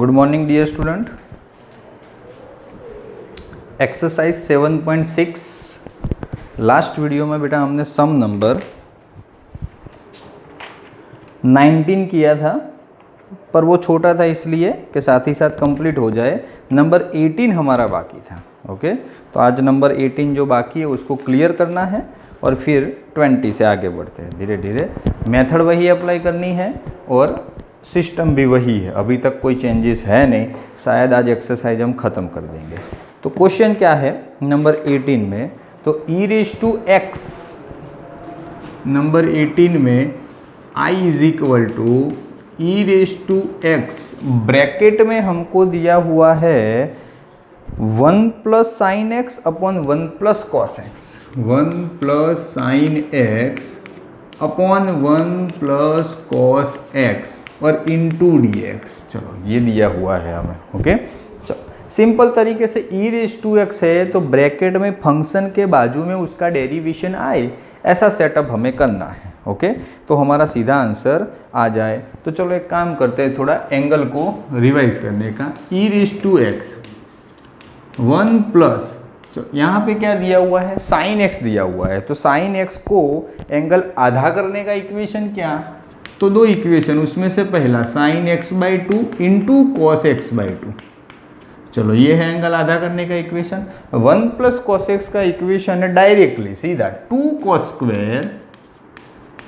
Good morning dear student. Exercise 7.6 last video में बेटा हमने सम नंबर 19 किया था, पर वो छोटा था इसलिए कि साथ ही साथ कंप्लीट हो जाए। नंबर 18 हमारा बाकी था। ओके, तो आज नंबर 18 जो बाकी है उसको क्लियर करना है और फिर 20 से आगे बढ़ते हैं धीरे धीरे। मेथड वही अप्लाई करनी है और सिस्टम भी वही है, अभी तक कोई चेंजेस है नहीं। शायद आज एक्सरसाइज हम ख़त्म कर देंगे। तो क्वेश्चन क्या है नंबर 18 में, तो e raise to x number 18 में i is equal to E raise to X, bracket में हमको दिया हुआ है 1 plus sine X upon 1 plus cos X, 1 plus sine X upon 1 plus cos X और इंटू डी एक्स। चलो ये दिया हुआ है हमें। ओके, चलो सिंपल तरीके से ई रेज़ टू एक्स है तो ब्रैकेट में फंक्शन के बाजू में उसका डेरिवेशन आए, ऐसा सेटअप हमें करना है। ओके, तो हमारा सीधा आंसर आ जाए। तो चलो एक काम करते हैं, थोड़ा एंगल को रिवाइज करने का। E raise to X 1 plus, यहाँ पे क्या दिया हुआ है, साइन एक्स दिया हुआ है, तो साइन एक्स को एंगल आधा करने का इक्वेशन क्या, तो दो इक्वेशन, उसमें से पहला sine x by two into cos x by two. चलो ये है एंगल आधा करने का इक्वेशन। 1 प्लस कॉस एक्स का इक्वेशन है डायरेक्टली सीधा 2 cos square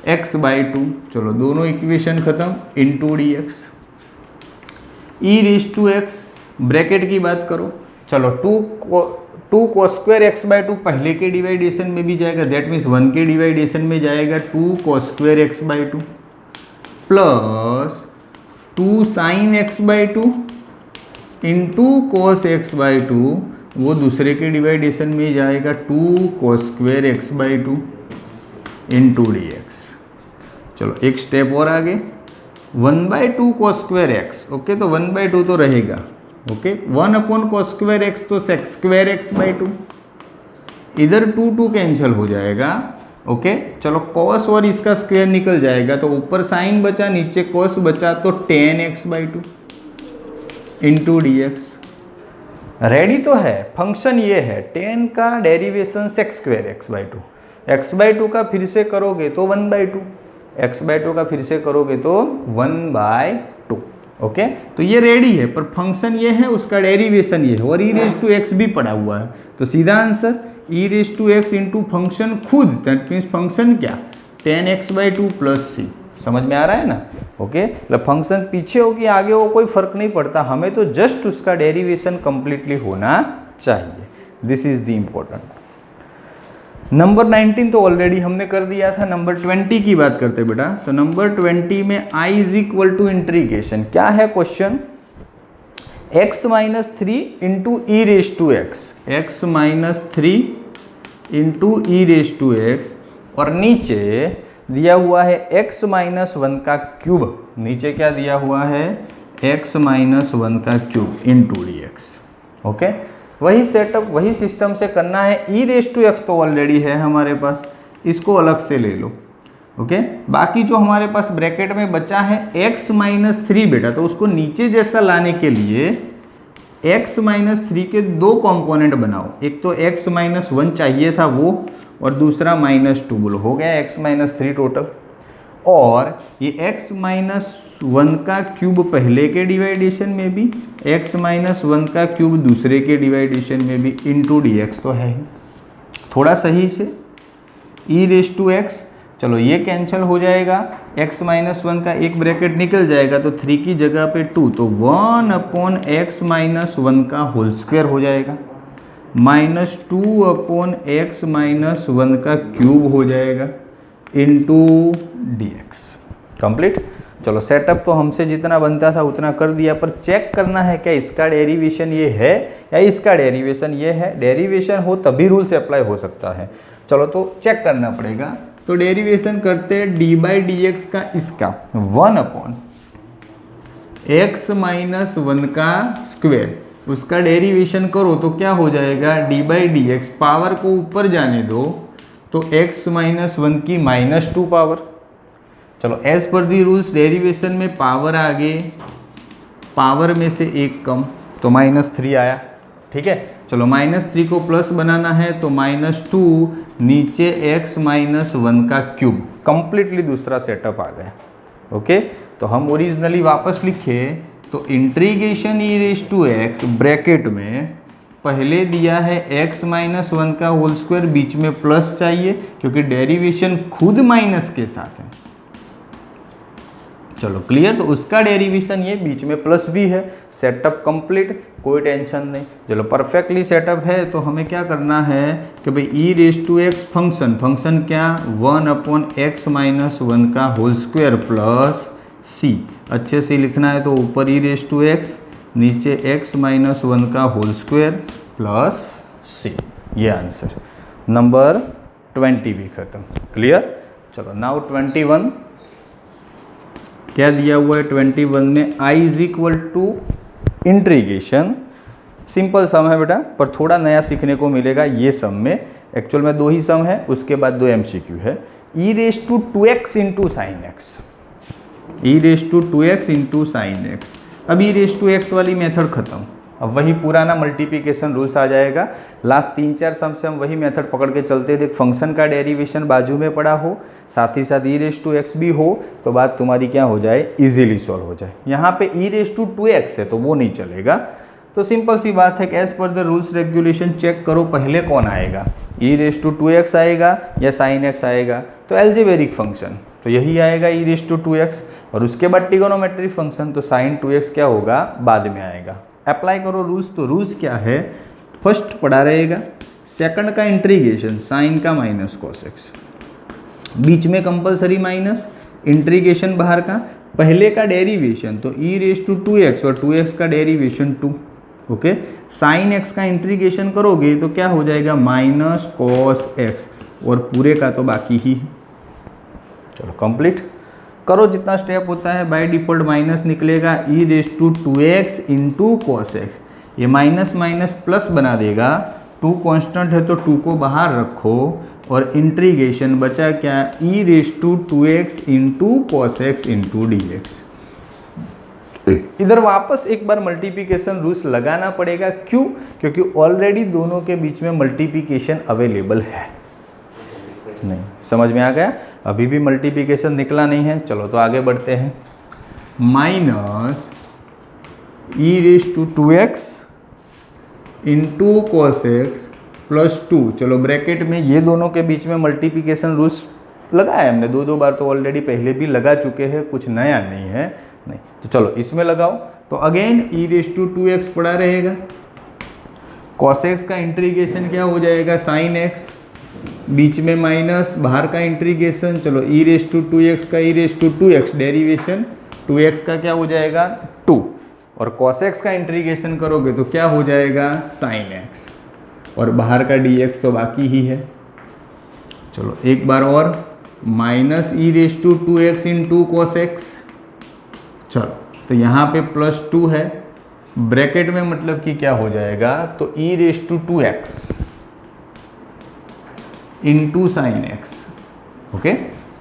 x by two. चलो दोनों इक्वेशन खत्म, into D X. E raise to X bracket की बात करो, चलो 2 cos square x by two पहले के डिवाइडेशन में भी जाएगा, दैट मीन्स 1 के डिवाइडेशन में जाएगा 2 cos square x by two plus 2 sine x by two into cos x by two, वो दूसरे के डिवाइडेशन में जाएगा 2 cos square x by two into D x. चलो एक स्टेप और आगे, 1 by two cos square x. Okay, तो 1 बाई टू तो रहेगा। Okay, 1 upon cos square x तो sec square x by two, इधर 2 कैंसिल हो जाएगा। ओके, चलो कॉस और इसका स्क्वायर निकल जाएगा, तो ऊपर साइन बचा नीचे कॉस बचा, तो ten x by two into D x. Ready तो है, फंक्शन ये है, टेन का derivation sex square x by to, x by to का फिर से करोगे तो 1 by to, x by to का फिर से करोगे तो 1 बाई टू। ओके, तो ये रेडी है, पर फंक्शन ये है, उसका डेरिवेशन ये है, और ई रेज़ टू एक्स भी पड़ा हुआ है, तो सीधा answer E raise to X into function खुद, दैट मीन्स फंक्शन क्या, 10x बाई टू प्लस सी। समझ में आ रहा है ना। ओके, मतलब फंक्शन पीछे हो कि आगे हो कोई फर्क नहीं पड़ता, हमें तो जस्ट उसका डेरिवेशन कंप्लीटली होना चाहिए। This is the important. Number 19 तो ऑलरेडी हमने कर दिया था। नंबर 20 की बात करते बेटा, तो नंबर 20 में i is equal to integration, क्या है question, x minus 3 into E raise to X, X minus 3 into E raise to X, और नीचे दिया हुआ है x माइनस 1 का क्यूब, नीचे क्या दिया हुआ है, x माइनस 1 का cube into D x. Okay, वही सेटअप वही सिस्टम से करना है। ई रेज़ टू एक्स तो ऑलरेडी है हमारे पास, इसको अलग से ले लो। ओके, बाकी जो हमारे पास ब्रैकेट में बचा है x माइनस 3 बेटा, तो उसको नीचे जैसा लाने के लिए x माइनस 3 के दो कंपोनेंट बनाओ, एक तो x माइनस 1 चाहिए था वो, और दूसरा माइनस 2, बोलो हो गया x माइनस 3 टोटल। और ये x माइनस 1 का क्यूब पहले के डिवाइडेशन में भी, x माइनस 1 का क्यूब दूसरे के डिवाइडेशन में भी, इंटू डी एक्स तो है ही। थोड़ा सही से ई रेज़ टू एक्स, चलो ये कैंसिल हो जाएगा, x माइनस 1 का एक ब्रैकेट निकल जाएगा, तो 3 की जगह पे 2, तो 1 अपॉन एक्स माइनस 1 का होल स्क्वायर हो जाएगा, माइनस 2 अपॉन एक्स माइनस 1 का क्यूब हो जाएगा, इंटू डी एक्स। कंप्लीट। चलो सेटअप तो हमसे जितना बनता था उतना कर दिया, पर चेक करना है क्या इसका डेरिवेशन ये है या इसका डेरिवेशन ये है। डेरिवेशन हो तभी रूल से अप्लाई हो सकता है। चलो तो चेक करना पड़ेगा, तो डेरिवेशन करते हैं डी बाई डी एक्स का, इसका 1 अपॉन एक्स माइनस 1 का स्क्वायर, उसका डेरिवेशन करो तो क्या हो जाएगा, D by D x, power को ऊपर जाने दो तो x माइनस 1 की माइनस 2 पावर। चलो एज पर दी रूल्स डेरिवेशन में पावर आगे पावर में से एक कम तो -3 आया, ठीक है। चलो -3 को प्लस बनाना है तो -2 नीचे x -1 का क्यूब, कंप्लीटली दूसरा सेटअप आ गया। ओके, तो हम ओरिजिनली वापस लिखे तो इंटीग्रेशन e⁻x ब्रैकेट में पहले दिया है x -1 का होल स्क्वायर, बीच में प्लस चाहिए क्योंकि डेरिवेशन खुद माइनस के साथ है। चलो क्लियर, तो उसका डेरिवेशन ये बीच में प्लस भी है, सेटअप कंप्लीट, कोई टेंशन नहीं। चलो परफेक्टली सेटअप है तो हमें क्या करना है कि भाई e⁻x फंक्शन क्या 1/x -1 का होल स्क्वायर प्लस c, अच्छे से लिखना है तो ऊपर e⁻x नीचे x -1 का होल स्क्वायर प्लस c, ये आंसर। नंबर 20 भी खत्म, क्लियर। चलो नाउ 21 क्या दिया हुआ है 21 में i = इंटीग्रेशन, सिंपल सम है बेटा, पर थोड़ा नया सीखने को मिलेगा ये सम में। एक्चुअल में 2 ही सम है, उसके बाद 2 MCQ है। e⁻2x × sin x, e⁻2x × sin x। अब e⁻x वाली मेथड खत्म, अब वही पुराना मल्टीप्लिकेशन रूल्स आ जाएगा। लास्ट 3-4 सम से हम वही मेथड पकड़ के चलते थे। फंक्शन का डेरिवेशन बाजू में पड़ा हो, साथ ही साथ e⁻x भी हो, तो बात तुम्हारी क्या हो जाए, इजीली सॉल्व हो जाए। यहाँ पे e⁻2x है तो वो नहीं चलेगा, तो सिंपल सी बात है कि as per the rules regulation check करो पहले कौन आएगा, e⁻2x आएगा या sin x आएगा। तो एल्जेब्रिक फंक्शन तो यही आएगा e⁻2x, और उसके बाद ट्रिगोनोमेट्रिक फंक्शन तो sin 2x क्या होगा, बाद में आएगा। अप्लाई करो रूल्स, तो रूल्स क्या है, फर्स्ट पढ़ा रहेगा, सेकंड का इंटीग्रेशन साइन का माइनस cos x, बीच में कंपलसरी माइनस, इंटीग्रेशन बाहर का, पहले का डेरिवेशन तो e⁻2x और 2x का डेरिवेशन 2। ओके, साइन x का इंटीग्रेशन करोगे तो क्या हो जाएगा -cos x, और पूरे का तो बाकी ही है। चलो कंप्लीट करो, जितना स्टेप होता है बाय डिफ़ॉल्ट माइनस निकलेगा e⁻2x × cos x, ये माइनस माइनस प्लस बना देगा, 2 कांस्टेंट है तो 2 को बाहर रखो, और इंटीग्रेशन बचा क्या e⁻2x × cos x × dx। इधर वापस एक बार मल्टीप्लिकेशन रूल्स लगाना पड़ेगा, क्यों, क्योंकि ऑलरेडी दोनों के बीच में मल्टीप्लिकेशन अवेलेबल है। नहीं समझ में आ गया, अभी भी मल्टीप्लिकेशन निकला नहीं है। चलो तो आगे बढ़ते हैं, -e⁻2x × cos x + 2। चलो ब्रैकेट में ये दोनों के बीच में मल्टीप्लिकेशन रूल्स लगाया हमने 2-2 बार, तो ऑलरेडी पहले भी लगा चुके हैं, कुछ नया नहीं है। नहीं तो चलो इसमें लगाओ, तो अगेन e⁻2x पड़ा रहेगा, cos x का इंटीग्रेशन क्या हो जाएगा sin x, बीच में माइनस, बाहर का इंटीग्रेशन। चलो e⁻2x का e⁻2x डेरिवेशन 2x का क्या हो जाएगा 2, और cos x का इंटीग्रेशन करोगे तो क्या हो जाएगा sin x, और बाहर का dx तो बाकी ही है। चलो एक बार और, -e⁻2x × cos x। चलो तो यहाँ पे +2 है, ब्रैकेट में मतलब कि क्या हो जाएगा, तो e⁻2x × sin x। ओके,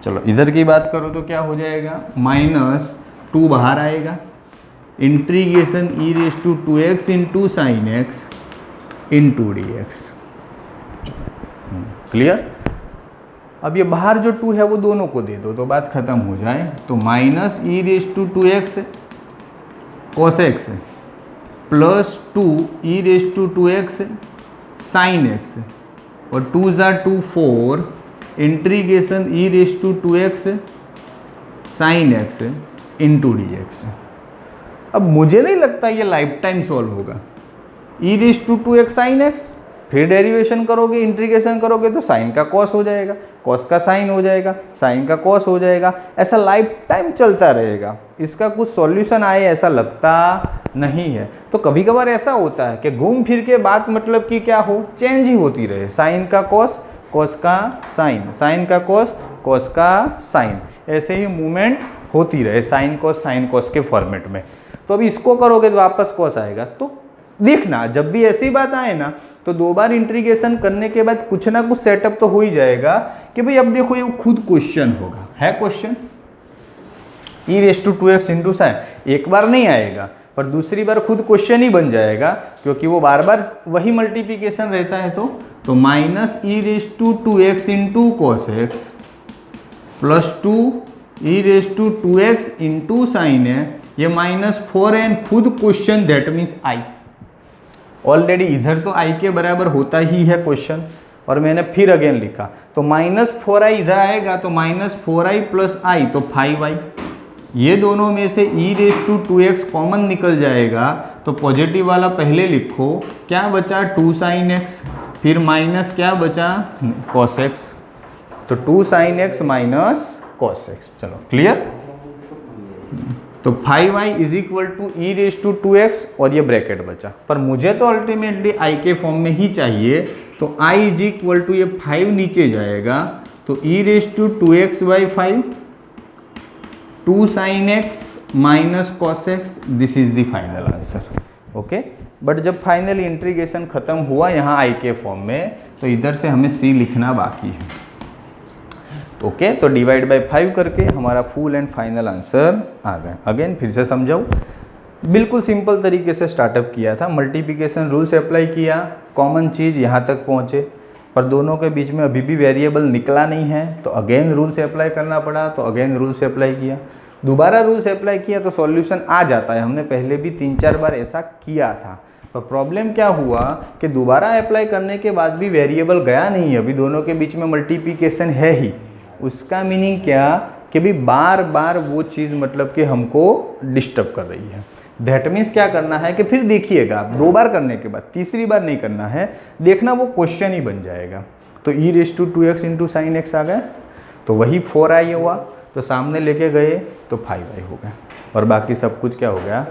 चलो इधर की बात करो तो क्या हो जाएगा, -2 बाहर आएगा, integration e⁻2x × sin x × dx। Clear. अब ये बाहर जो 2 है वो दोनों को दे दो तो बात खत्म हो जाए, तो -e⁻2x cos x +2 e⁻2x sin x, और 2 × 2 4, integration e⁻2x sin x × dx। अब मुझे नहीं लगता ये लाइफ टाइम सॉल्व होगा। e⁻2x sin x, फिर डेरिवेशन करोगे, इंटीग्रेशन करोगे तो साइन का कॉस हो जाएगा, कॉस का साइन हो जाएगा, साइन का कॉस हो जाएगा, ऐसा लाइफ टाइम चलता रहेगा। इसका कुछ सॉल्यूशन आए ऐसा लगता नहीं है। तो कभी कभार ऐसा होता है कि घूम फिर के बात मतलब कि क्या हो, चेंज ही होती रहे, साइन का कॉस, कॉस का साइन, साइन का कॉस, कॉस का साइन, ऐसे ही मूवमेंट होती रहे साइन कॉस के फॉर्मेट में। तो अभी इसको करोगे तो वापस कॉस आएगा। तो देखना जब भी ऐसी बात आए ना, तो 2 बार इंटीग्रेशन करने के बाद कुछ ना कुछ सेटअप तो हो ही जाएगा कि भाई अब देखो ये खुद क्वेश्चन होगा, है क्वेश्चन e⁻2x × sin, एक बार नहीं आएगा, पर दूसरी बार खुद क्वेश्चन ही बन जाएगा, क्योंकि वो बार बार वही मल्टीप्लिकेशन रहता है। तो minus E raise to 2x into cos X plus 2 E raise to 2x into sine है, ये -4 है, खुद question that means I. Already इधर तो आई के बराबर होता ही है क्वेश्चन, और मैंने फिर अगेन लिखा, तो -4i इधर आएगा तो -4i प्लस आई तो 5i। ये दोनों में से e raise to 2x common निकल जाएगा, तो पॉजिटिव वाला पहले लिखो, क्या बचा 2 sin x, फिर माइनस क्या बचा cos x, तो 2 sin x minus cos x। चलो क्लियर। तो 5i is equal to E raise to 2x और ये ब्रैकेट बचा, पर मुझे तो अल्टीमेटली i के फॉर्म में ही चाहिए, तो i इज इक्वल टू ये 5 नीचे जाएगा, तो e raise to 2x by 5 2 sin x minus cos x, this is the final answer. Okay, but जब फाइनली इंटीग्रेशन खत्म हुआ यहाँ i के फॉर्म में, तो इधर से हमें c लिखना बाकी है। ओके, तो डिवाइड बाय 5 करके हमारा फुल एंड फाइनल आंसर आ गया। अगेन फिर से समझाऊँ, बिल्कुल सिंपल तरीके से स्टार्टअप किया था, मल्टीप्लिकेशन रूल से अप्लाई किया, कॉमन चीज़ यहाँ तक पहुँचे, पर दोनों के बीच में अभी भी वेरिएबल निकला नहीं है, तो अगेन रूल से अप्लाई करना पड़ा, तो अगेन रूल से अप्लाई किया, दोबारा रूल से अप्लाई किया तो सॉल्यूशन आ जाता है। हमने पहले भी 3-4 बार ऐसा किया था, पर प्रॉब्लम क्या हुआ कि दोबारा अप्लाई करने के बाद भी वेरिएबल गया नहीं, अभी दोनों के बीच में मल्टीप्लिकेशन है ही। उसका मीनिंग क्या कि भी बार बार वो चीज़ मतलब कि हमको डिस्टर्ब कर रही है। दैट मीन्स क्या करना है कि फिर देखिएगा आप 2 बार करने के बाद तीसरी बार नहीं करना है, देखना वो क्वेश्चन ही बन जाएगा। तो e raise to 2x into sine x आ गया, तो वही 4i हुआ, तो सामने लेके गए तो 5i हो गया, और बाकी सब कुछ क्या हो गया,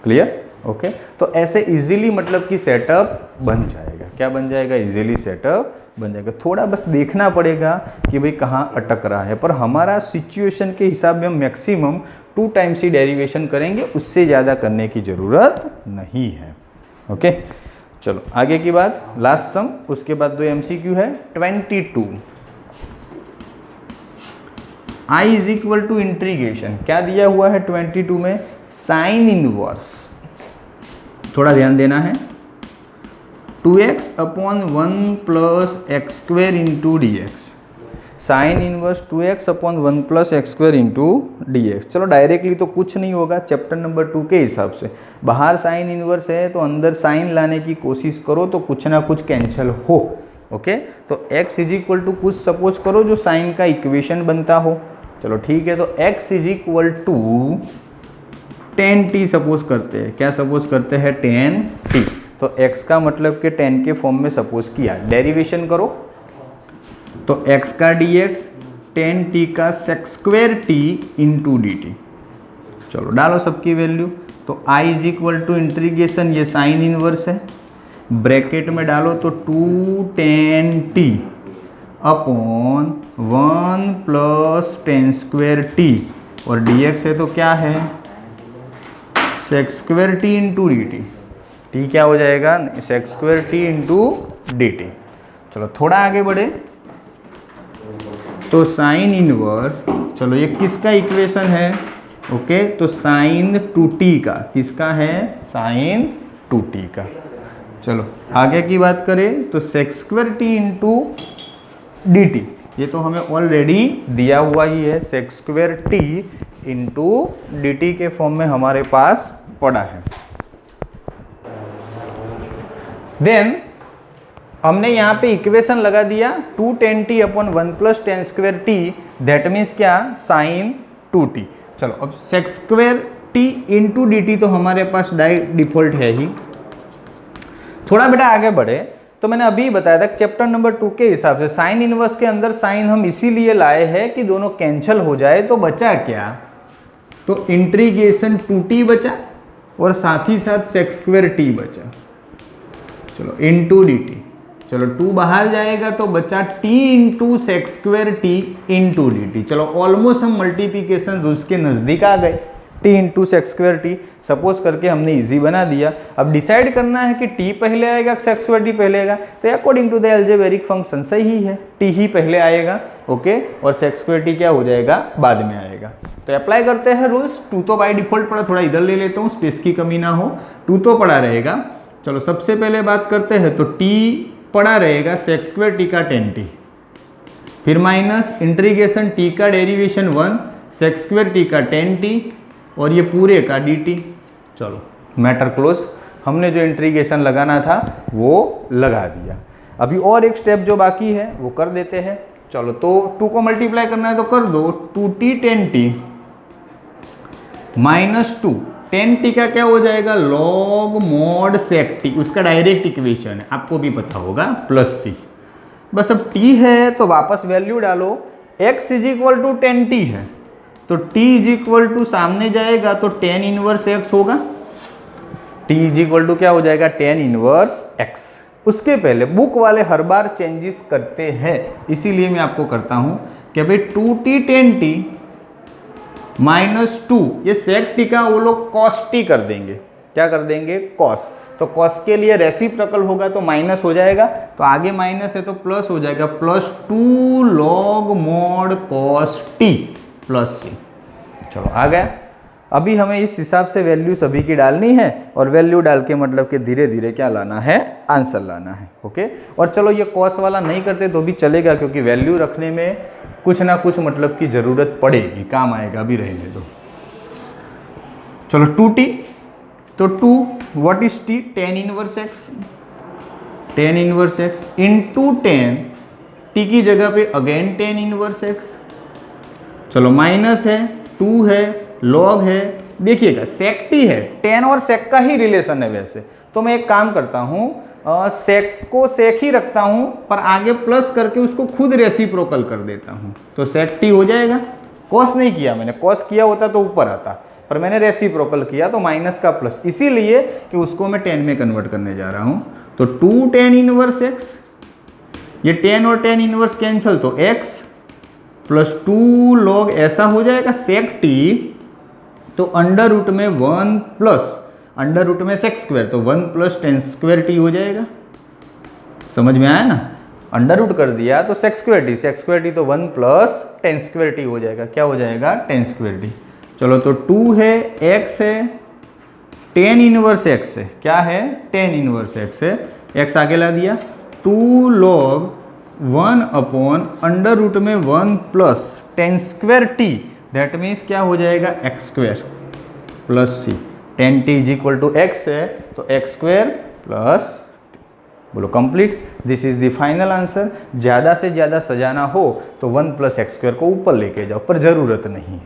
क्लियर। ओके, तो ऐसे इजीली मतलब कि सेटअप बन जाएगा। क्या बन जाएगा, इजीली सेटअप बन जाएगा। थोड़ा बस देखना पड़ेगा कि भाई कहाँ अटक रहा है, पर हमारा सिचुएशन के हिसाब में हम मैक्सिमम 2 टाइम्स ही डेरिवेशन करेंगे, उससे ज़्यादा करने की ज़रूरत नहीं है। ओके, चलो आगे की बात, लास्ट सम, उसके बाद 2 MCQ है। 22 i is equal to integration, क्या दिया हुआ है 22 में, साइन इनवर्स, थोड़ा ध्यान देना है, 2x upon 1 plus x square into D x, sine inverse 2x upon 1 plus x square into D x. चलो डायरेक्टली तो कुछ नहीं होगा, चैप्टर नंबर 2 के हिसाब से बाहर साइन इनवर्स है तो अंदर साइन लाने की कोशिश करो तो कुछ ना कुछ कैंसिल हो। ओके, तो x इज इक्वल टू कुछ सपोज करो जो साइन का इक्वेशन बनता हो। चलो ठीक है, तो x is equal to 10t suppose करते हैं, क्या सपोज करते हैं 10t, तो x का मतलब कि 10 के फॉर्म में सपोज किया, डेरिवेशन करो तो x का dx 10t का sec square t into D T. चलो डालो सबकी वैल्यू, तो i is equal to integration, ये साइन इनवर्स है, ब्रैकेट में डालो तो 210t upon 1 plus 10 square t, और dx है तो क्या है sec square T into D T. T क्या हो जाएगा, sec square T into D T. चलो थोड़ा आगे बढ़े, तो साइन इनवर्स, चलो ये किसका इक्वेशन है, ओके, तो साइन 2t का, किसका है, साइन 2t का। चलो आगे की बात करें तो sec square T into D T, ये तो हमें ऑलरेडी दिया हुआ ही है, sec square T into D T के फॉर्म में हमारे पास पड़ा है। देन हमने यहाँ पे इक्वेशन लगा दिया 210t upon 1 plus 10 square T, that means क्या, साइन 2t। चलो अब sec square T into D T तो हमारे पास डिफॉल्ट है ही। थोड़ा बेटा आगे बढ़े, तो मैंने अभी बताया था चैप्टर नंबर 2 के हिसाब से साइन इनवर्स के अंदर साइन हम इसीलिए लाए हैं कि दोनों कैंसिल हो जाए, तो बचा क्या, तो इंटीग्रेशन 2t बचा और साथ ही साथ सेक स्क्वेयर टी बचा। चलो इंटू डी टी, चलो 2 बाहर जाएगा तो बचा t into sec square T into D T. चलो ऑलमोस्ट हम मल्टीप्लिकेशन रूल्स के नज़दीक आ गए। T into sec square T, suppose करके हमने इजी बना दिया। अब डिसाइड करना है कि टी पहले आएगा सेक्स स्क्वायर टी पहले आएगा, तो according to the algebraic function सही है, टी ही पहले आएगा, ओके, और सेक्स स्क्वायर टी क्या हो जाएगा, बाद में आएगा। तो अप्लाई करते हैं रूल्स। टू तो बाय डिफॉल्ट पड़ा, थोड़ा इधर ले लेता हूँ स्पेस की कमी ना हो, टू तो पड़ा रहेगा। चलो सबसे पहले बात करते हैं, तो टी पड़ा रहेगा सेक्स स्क्वायर टी का 10t, फिर माइनस इंटीग्रेशन टी का डेरिवेशन 1 सेक्स स्क्वायर टी का 10t और ये पूरे का dt। चलो मैटर क्लोज, हमने जो इंटीग्रेशन लगाना था वो लगा दिया। अभी और एक स्टेप जो बाकी है वो कर देते हैं। चलो तो 2 को मल्टीप्लाई करना है तो कर दो, 2t 10t माइनस 2, 10t का क्या हो जाएगा, लॉग मॉड सेक t, उसका डायरेक्ट इक्वेशन है, आपको भी पता होगा, प्लस c। बस अब t है तो वापस वैल्यू डालो, x is equal to 10t है तो t इज इक्वल टू सामने जाएगा तो 10 इनवर्स x होगा, t इज इक्वल टू क्या हो जाएगा, 10 इनवर्स x। उसके पहले बुक वाले हर बार चेंजेस करते हैं, इसीलिए मैं आपको करता हूं कि भाई 2t 10t माइनस 2, ये सेक टी का वो लोग कॉस टी कर देंगे, क्या कर देंगे, कॉस। तो कॉस के लिए रेसिप्रोकल होगा तो माइनस हो जाएगा, तो आगे माइनस है तो प्लस हो जाएगा, plus 2 log mod cos t plus c. चलो आ गया। अभी हमें इस हिसाब से वैल्यू सभी की डालनी है, और वैल्यू डाल के मतलब कि धीरे धीरे क्या लाना है, आंसर लाना है, ओके। और चलो ये कॉस वाला नहीं करते तो भी चलेगा, क्योंकि वैल्यू रखने में कुछ ना कुछ मतलब की ज़रूरत पड़ेगी, काम आएगा, अभी रहने दो। चलो 2t, तो 2 what is t, 10 inverse x, 10 inverse x into 10, t की जगह पे अगेन 10 इनवर्स x। चलो माइनस है, 2 है, लॉग है, देखिएगा सेक टी है, 10 और सेक का ही रिलेशन है वैसे, तो मैं एक काम करता हूँ, सेक को सेक ही रखता हूँ पर आगे प्लस करके उसको खुद रेसिप्रोकल कर देता हूँ, तो सेक टी हो जाएगा। कॉस नहीं किया मैंने, कॉस किया होता तो ऊपर आता, पर मैंने रेसिप्रोकल किया तो माइनस का प्लस, इसीलिए कि उसको मैं 10 में कन्वर्ट करने जा रहा हूँ। तो 2 10 इनवर्स x, ये 10 और 10 इनवर्स कैंसिल तो x प्लस 2 लॉग ऐसा हो जाएगा सेक टी, तो अंडर रूट में 1 प्लस अंडर रूट में सेक्स स्क्वायर, तो 1 प्लस 10 स्क्वायर टी हो जाएगा। समझ में आया ना, अंडर रूट कर दिया तो सेक्स स्क्वायर टी तो 1 प्लस 10 स्क्वायर टी हो जाएगा, क्या हो जाएगा, 10 स्क्वायर टी। चलो तो 2 है, x है, 10 इनवर्स x है, क्या है, 10 इनवर्स x है, x आगे ला दिया, 2 लॉग 1 अपॉन अंडर रूट में 1 plus 10 square T, that means क्या हो जाएगा, x square plus c। 10t is equal to x है तो x स्क्वायर प्लस, बोलो complete. This is the final answer. ज़्यादा से ज़्यादा सजाना हो तो 1 प्लस एक्स स्क्वायर को ऊपर लेके जाओ, पर ज़रूरत नहीं।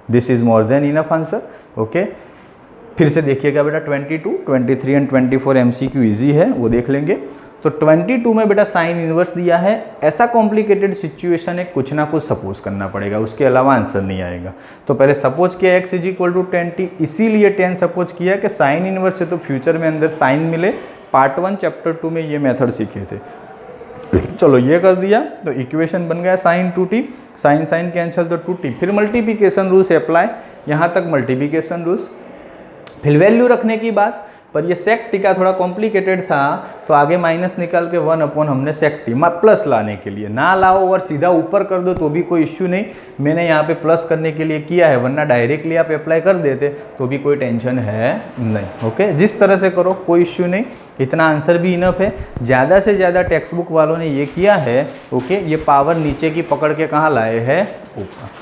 This is more than enough answer, okay. फिर से देखिएगा बेटा, 22, 23 एंड 24 MCQ ईजी है, वो देख लेंगे। तो 22 में बेटा साइन इनवर्स दिया है, ऐसा कॉम्प्लिकेटेड सिचुएशन है, कुछ ना कुछ सपोज करना पड़ेगा, उसके अलावा आंसर नहीं आएगा। तो पहले सपोज किया x is equal to 10t, इसीलिए 10 सपोज किया कि साइन इनवर्स है तो फ्यूचर में अंदर साइन मिले। पार्ट 1 चैप्टर 2 में ये मेथड सीखे थे। चलो ये कर दिया तो इक्वेशन बन गया sign 2t, sign sign cancel तो 2t, फिर मल्टीप्लिकेशन रूल्स अप्लाई, यहाँ तक मल्टीप्लिकेशन रूल्स। फिर वैल्यू रखने की बात, पर ये सेक टी का थोड़ा कॉम्प्लिकेटेड था तो आगे माइनस निकाल के 1 अपॉन हमने सेक टी प्लस लाने के लिए, ना लाओ और सीधा ऊपर कर दो तो भी कोई इश्यू नहीं, मैंने यहाँ पे प्लस करने के लिए किया है, वरना डायरेक्टली आप अप्लाई कर देते तो भी कोई टेंशन है नहीं, ओके। जिस तरह से करो कोई इश्यू नहीं, इतना आंसर भी इनफ है। ज़्यादा से ज़्यादा टेक्स्ट बुक वालों ने ये किया है, ओके। ये पावर नीचे की पकड़ के कहाँ लाए हैं, ऊपर।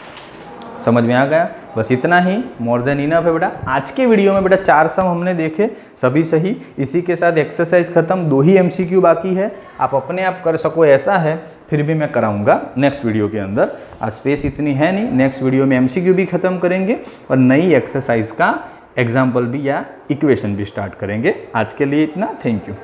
समझ में आ गया, बस इतना ही, मोर देन इनफ है बेटा। आज के वीडियो में बेटा 4 सम हमने देखे, सभी सही। इसी के साथ एक्सरसाइज खत्म, 2 ही MCQ बाकी है, आप अपने आप कर सको ऐसा है, फिर भी मैं कराऊंगा नेक्स्ट वीडियो के अंदर। आज स्पेस इतनी है नहीं, नेक्स्ट वीडियो में MCQ भी खत्म करेंगे और नई एक्सरसाइज का एग्जाम्पल भी या इक्वेशन भी स्टार्ट करेंगे। आज के लिए इतना, थैंक यू।